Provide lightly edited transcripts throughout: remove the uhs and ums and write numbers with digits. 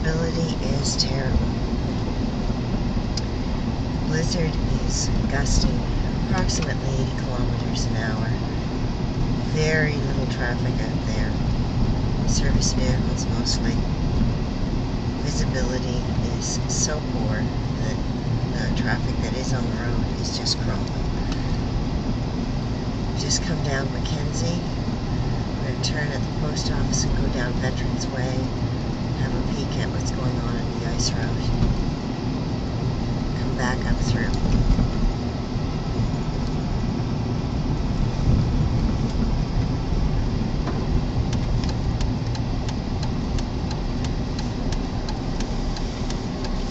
Visibility is terrible. Blizzard is gusting approximately 80 kilometers an hour. Very little traffic out there. Service vehicles mostly. Visibility is so poor that the traffic that is on the road is just crawling. Just come down Mackenzie. We're going to turn at the post office and go down Veterans Way. Have a peek at what's going on the ice road. Come back up through.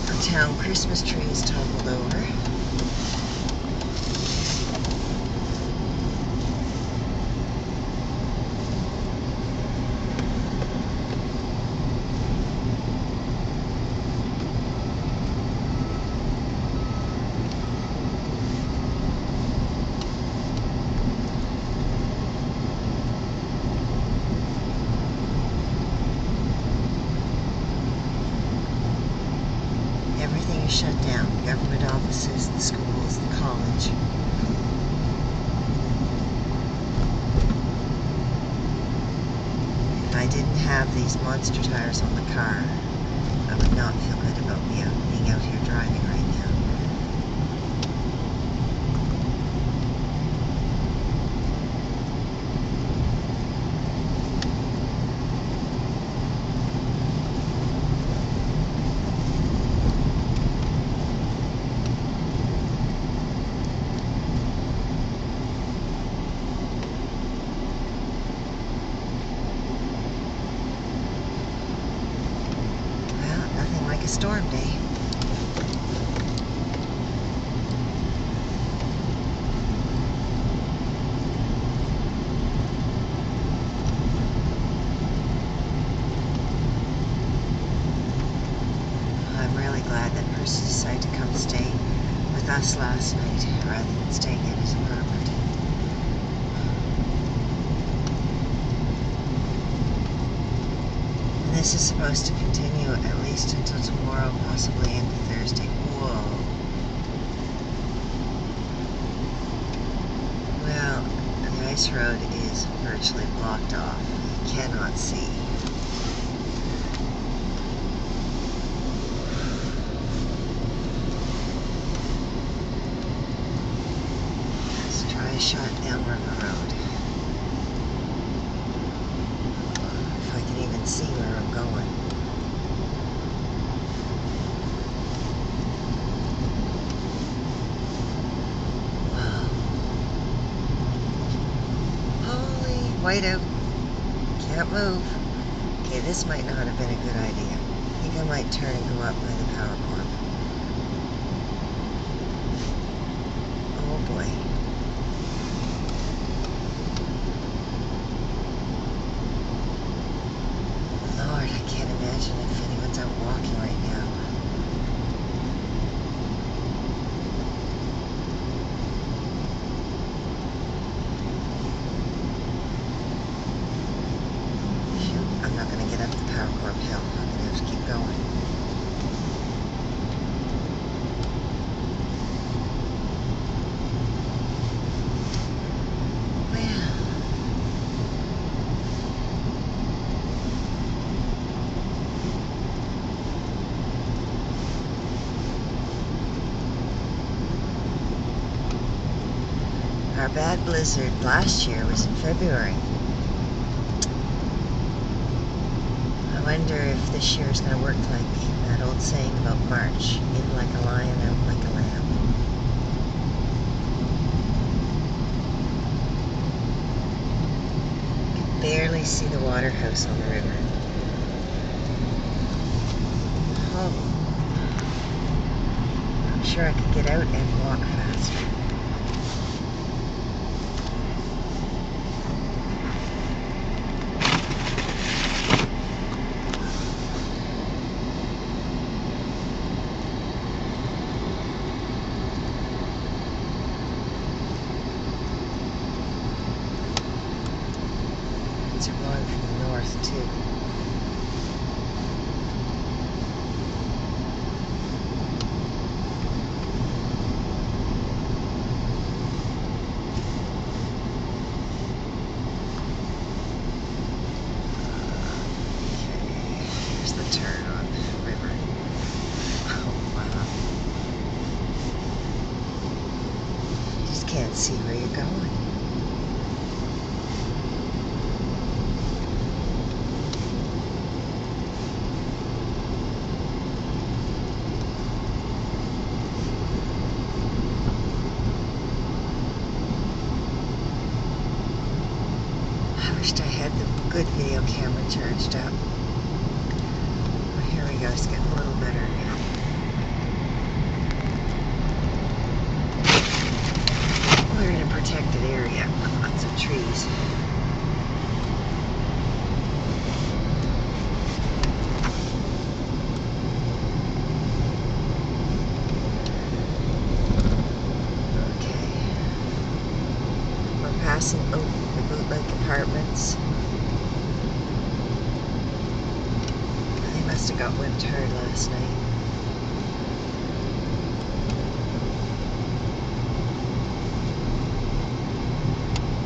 The town Christmas tree is toppled over. Everything is shut down. Government offices, the schools, the college. If I didn't have these monster tires on the car, I would not feel good about being out here driving right now. A storm day. I'm really glad that person decided to come stay with us last night rather than staying at his apartment. This is supposed to continue at least until tomorrow, possibly into Thursday. Whoa. Well, the ice road is virtually blocked off. You cannot see. Let's try a shot down River Road. If I can even see where I'm going. Wow. Holy whiteout. Can't move. Okay, this might not have been a good idea. I think I might turn and go up by the power corp. Oh boy. Lord, I can't imagine if anyone's out walking right now. Shoot, I'm not going to get up the power corp hill. I'm going to have to keep going. Our bad blizzard last year was in February. I wonder if this year is going to work like that old saying about March. In like a lion, out like a lamb. You can barely see the water house on the river. Oh. I'm sure I could get out and walk faster. Are going from the north too. I wished I had the good video camera charged up. Well, here we go, it's getting a little better now. We're in a protected area with lots of trees. Passing the bootleg apartments. They must have got whipped hard last night.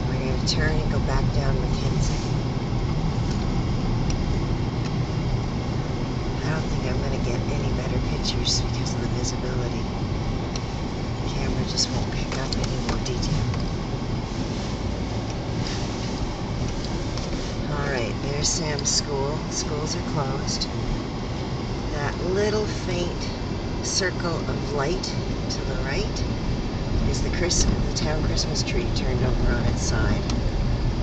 We're going to turn and go back down Mackenzie. I don't think I'm going to get any better pictures because of the visibility. The camera just won't pick up any more detail. Alright, there's Sam's school. Schools are closed. That little faint circle of light to the right is the town Christmas tree turned over on its side.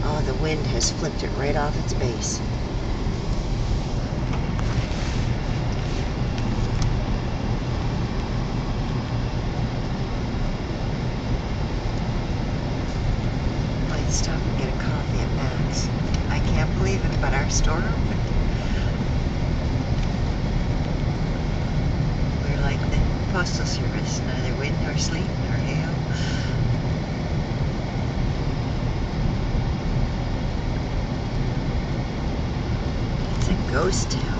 Oh, the wind has flipped it right off its base. Might stop and get a coffee at Mac's. I can't believe it, but our store opened. We're like the postal service, neither wind nor sleet nor hail. It's a ghost town.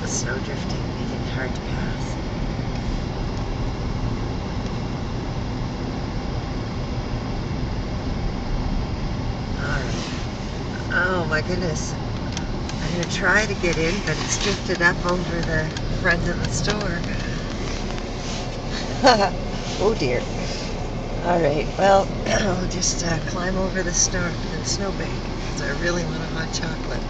Snow drifting, making it hard to pass. Alright. Oh my goodness. I'm going to try to get in, but it's drifted up over the front of the store. Oh dear. Alright, well, I'll just climb over the snowbank because I really want a hot chocolate.